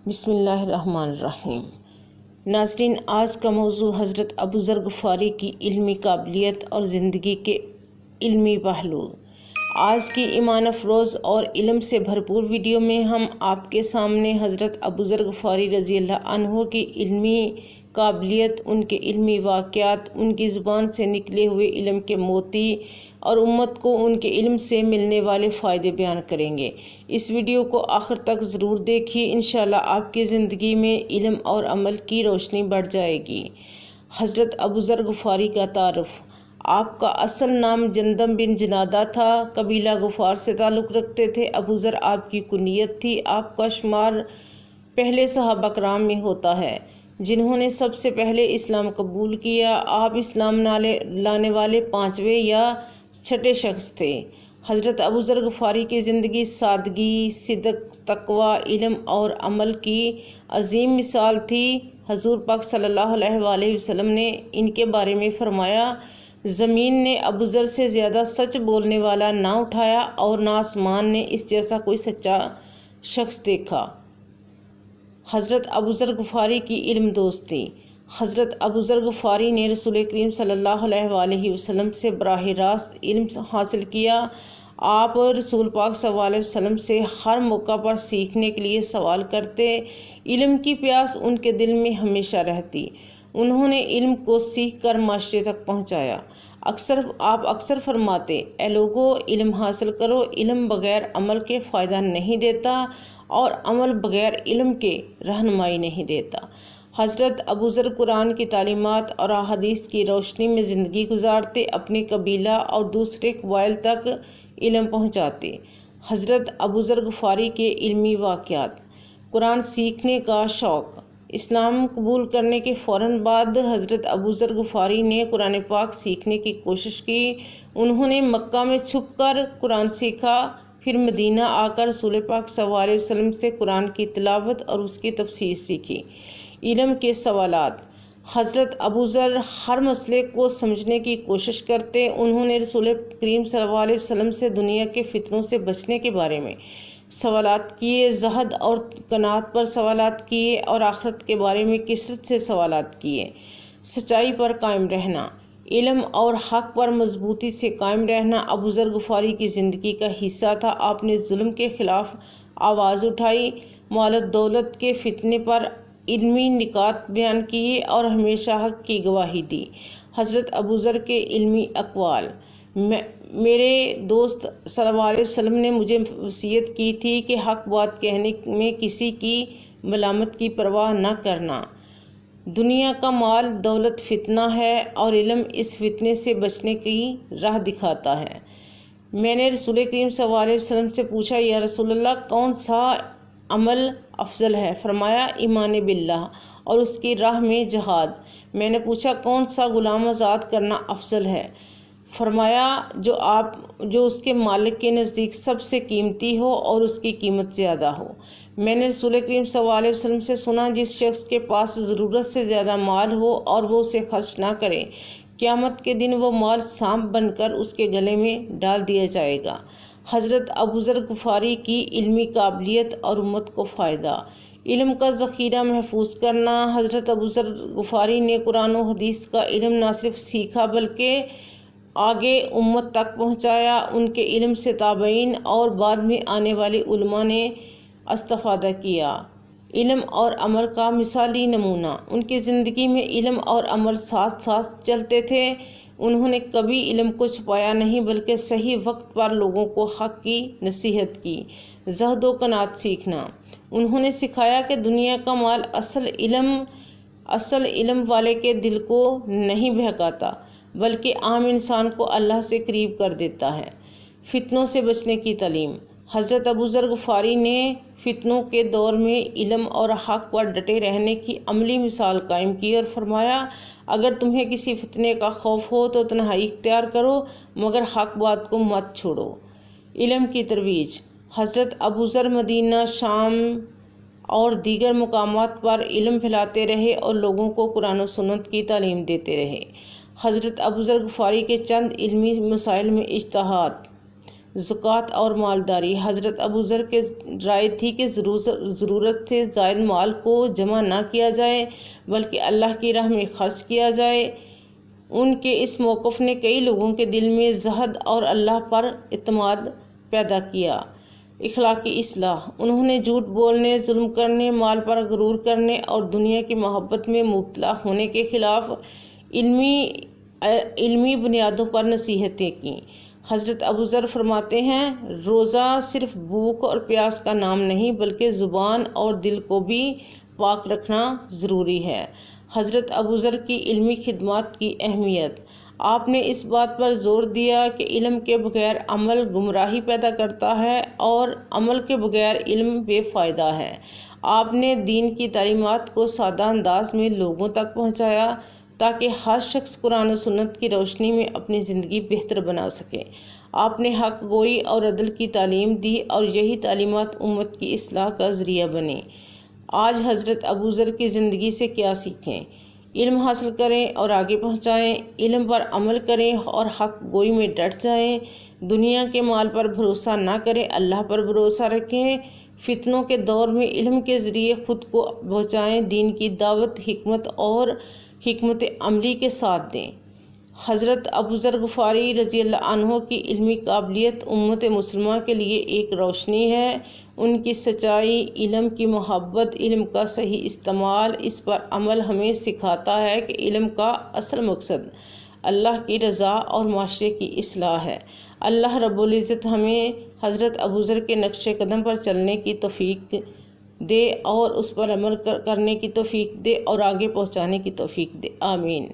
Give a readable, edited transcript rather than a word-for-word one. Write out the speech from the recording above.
بسم اللہ الرحمن الرحیم۔ ناظرین، آج کا موضوع حضرت ابوذر غفاری کی علمی قابلیت اور زندگی کے علمی پہلو۔ آج کی ایمان افروز اور علم سے بھرپور ویڈیو میں ہم آپ کے سامنے حضرت ابوذر غفاری رضی اللہ عنہ کی علمی قابلیت، ان کے علمی واقعات، ان کی زبان سے نکلے ہوئے علم کے موتی اور امت کو ان کے علم سے ملنے والے فائدے بیان کریں گے۔ اس ویڈیو کو آخر تک ضرور دیکھیے، انشاءاللہ آپ کی زندگی میں علم اور عمل کی روشنی بڑھ جائے گی۔ حضرت ابوذر غفاری کا تعارف۔ آپ کا اصل نام جندم بن جنادہ تھا، قبیلہ غفار سے تعلق رکھتے تھے۔ ابوذر آپ کی کنیت تھی۔ آپ کا شمار پہلے صحابہ کرام میں ہوتا ہے جنہوں نے سب سے پہلے اسلام قبول کیا۔ آپ اسلام لانے والے 5ویں یا 6 شخص تھے۔ حضرت ابوذر غفاری کی زندگی سادگی، صدق، تقوی، علم اور عمل کی عظیم مثال تھی۔ حضور پاک صلی اللہ علیہ وآلہ وسلم نے ان کے بارے میں فرمایا، زمین نے ابوذر سے زیادہ سچ بولنے والا نہ اٹھایا اور نہ آسمان نے اس جیسا کوئی سچا شخص دیکھا۔ حضرت ابوذر غفاری کی علم دوستی۔ حضرت ابوذر غفاری نے رسول کریم صلی اللہ علیہ وآلہ وسلم سے براہ راست علم حاصل کیا۔ آپ رسول پاک صلی اللہ علیہ وسلم سے ہر موقع پر سیکھنے کے لیے سوال کرتے۔ علم کی پیاس ان کے دل میں ہمیشہ رہتی۔ انہوں نے علم کو سیکھ کر معاشرے تک پہنچایا۔ آپ اکثر فرماتے، اے لوگو، علم حاصل کرو، علم بغیر عمل کے فائدہ نہیں دیتا اور عمل بغیر علم کے رہنمائی نہیں دیتا۔ حضرت ابوذر قرآن کی تعلیمات اور احادیث کی روشنی میں زندگی گزارتے، اپنے قبیلہ اور دوسرے قبائل تک علم پہنچاتے۔ حضرت ابوذر غفاری کے علمی واقعات۔ قرآن سیکھنے کا شوق۔ اسلام قبول کرنے کے فوراً بعد حضرت ابوذر غفاری نے قرآن پاک سیکھنے کی کوشش کی۔ انہوں نے مکہ میں چھپ کر قرآن سیکھا، پھر مدینہ آ کر رسول پاک صلی اللہ علیہ وسلم سے قرآن کی تلاوت اور اس کی تفسیر سیکھی۔ علم کے سوالات۔ حضرت ابوذر ہر مسئلے کو سمجھنے کی کوشش کرتے۔ انہوں نے رسول کریم صلی اللہ علیہ وسلم سے دنیا کے فتنوں سے بچنے کے بارے میں سوالات کیے، زہد اور قناعت پر سوالات کیے اور آخرت کے بارے میں کثرت سے سوالات کیے۔ سچائی پر قائم رہنا۔ علم اور حق پر مضبوطی سے قائم رہنا ابوذر غفاری کی زندگی کا حصہ تھا۔ آپ نے ظلم کے خلاف آواز اٹھائی، مال و دولت کے فتنے پر علمی نکات بیان کیے اور ہمیشہ حق کی گواہی دی۔ حضرت ابوذر کے علمی اقوال۔ میرے دوست صلی اللہ علیہ وسلم نے مجھے وصیت کی تھی کہ حق بات کہنے میں کسی کی ملامت کی پرواہ نہ کرنا۔ دنیا کا مال دولت فتنہ ہے اور علم اس فتنے سے بچنے کی راہ دکھاتا ہے۔ میں نے رسول کریم صلی اللہ علیہ وسلم سے پوچھا، یا رسول اللہ، کون سا عمل افضل ہے؟ فرمایا، ایمان باللہ اور اس کی راہ میں جہاد۔ میں نے پوچھا، کون سا غلام آزاد کرنا افضل ہے؟ فرمایا، جو اس کے مالک کے نزدیک سب سے قیمتی ہو اور اس کی قیمت زیادہ ہو۔ میں نے رسول کریم صلی اللہ علیہ وسلم سے سنا، جس شخص کے پاس ضرورت سے زیادہ مال ہو اور وہ اسے خرچ نہ کرے، قیامت کے دن وہ مال سانپ بن کر اس کے گلے میں ڈال دیا جائے گا۔ حضرت ابوذر غفاری کی علمی قابلیت اور امت کو فائدہ۔ علم کا ذخیرہ محفوظ کرنا۔ حضرت ابوذر غفاری نے قرآن و حدیث کا علم نہ صرف سیکھا بلکہ آگے امت تک پہنچایا۔ ان کے علم سے تابعین اور بعد میں آنے والے علماء نے استفادہ کیا۔ علم اور عمل کا مثالی نمونہ۔ ان کی زندگی میں علم اور عمل ساتھ ساتھ چلتے تھے۔ انہوں نے کبھی علم کو چھپایا نہیں بلکہ صحیح وقت پر لوگوں کو حق کی نصیحت کی۔ زہد و قناعت سیکھنا۔ انہوں نے سکھایا کہ دنیا کا مال اصل علم والے کے دل کو نہیں بہکاتا بلکہ عام انسان کو اللہ سے قریب کر دیتا ہے۔ فتنوں سے بچنے کی تعلیم۔ حضرت ابوذر غفاری نے فتنوں کے دور میں علم اور حق پر ڈٹے رہنے کی عملی مثال قائم کی اور فرمایا، اگر تمہیں کسی فتنے کا خوف ہو تو تنہائی اختیار کرو مگر حق بات کو مت چھوڑو۔ علم کی ترویج۔ حضرت ابوذر مدینہ، شام اور دیگر مقامات پر علم پھیلاتے رہے اور لوگوں کو قرآن و سنت کی تعلیم دیتے رہے۔ حضرت ابوذر غفاری کے چند علمی مسائل میں اجتہاد۔ زکوٰۃ اور مالداری۔ حضرت ابوذر کے رائے تھی کہ ضرورت سے زائد مال کو جمع نہ کیا جائے بلکہ اللہ کی راہ میں خرچ کیا جائے۔ ان کے اس موقف نے کئی لوگوں کے دل میں زہد اور اللہ پر اعتماد پیدا کیا۔ اخلاقی اصلاح۔ انہوں نے جھوٹ بولنے، ظلم کرنے، مال پر غرور کرنے اور دنیا کی محبت میں مبتلا ہونے کے خلاف علمی بنیادوں پر نصیحتیں کیں۔ حضرت ابوذر فرماتے ہیں، روزہ صرف بھوک اور پیاس کا نام نہیں بلکہ زبان اور دل کو بھی پاک رکھنا ضروری ہے۔ حضرت ابوذر کی علمی خدمات کی اہمیت۔ آپ نے اس بات پر زور دیا کہ علم کے بغیر عمل گمراہی پیدا کرتا ہے اور عمل کے بغیر علم بے فائدہ ہے۔ آپ نے دین کی تعلیمات کو سادہ انداز میں لوگوں تک پہنچایا تاکہ ہر شخص قرآن و سنت کی روشنی میں اپنی زندگی بہتر بنا سکے۔ آپ نے حق گوئی اور عدل کی تعلیم دی اور یہی تعلیمات امت کی اصلاح کا ذریعہ بنیں۔ آج حضرت ابوذر کی زندگی سے کیا سیکھیں؟ علم حاصل کریں اور آگے پہنچائیں، علم پر عمل کریں اور حق گوئی میں ڈٹ جائیں، دنیا کے مال پر بھروسہ نہ کریں، اللہ پر بھروسہ رکھیں، فتنوں کے دور میں علم کے ذریعے خود کو بچائیں، دین کی دعوت حکمت عملی کے ساتھ دیں۔ حضرت ابوذر غفاری رضی اللہ عنہ کی علمی قابلیت امت مسلمہ کے لیے ایک روشنی ہے۔ ان کی سچائی، علم کی محبت، علم کا صحیح استعمال، اس پر عمل ہمیں سکھاتا ہے کہ علم کا اصل مقصد اللہ کی رضا اور معاشرے کی اصلاح ہے۔ اللہ رب العزت ہمیں حضرت ابوذر کے نقش قدم پر چلنے کی توفیق دے اور اس پر عمل کرنے کی توفیق دے اور آگے پہنچانے کی توفیق دے، آمین۔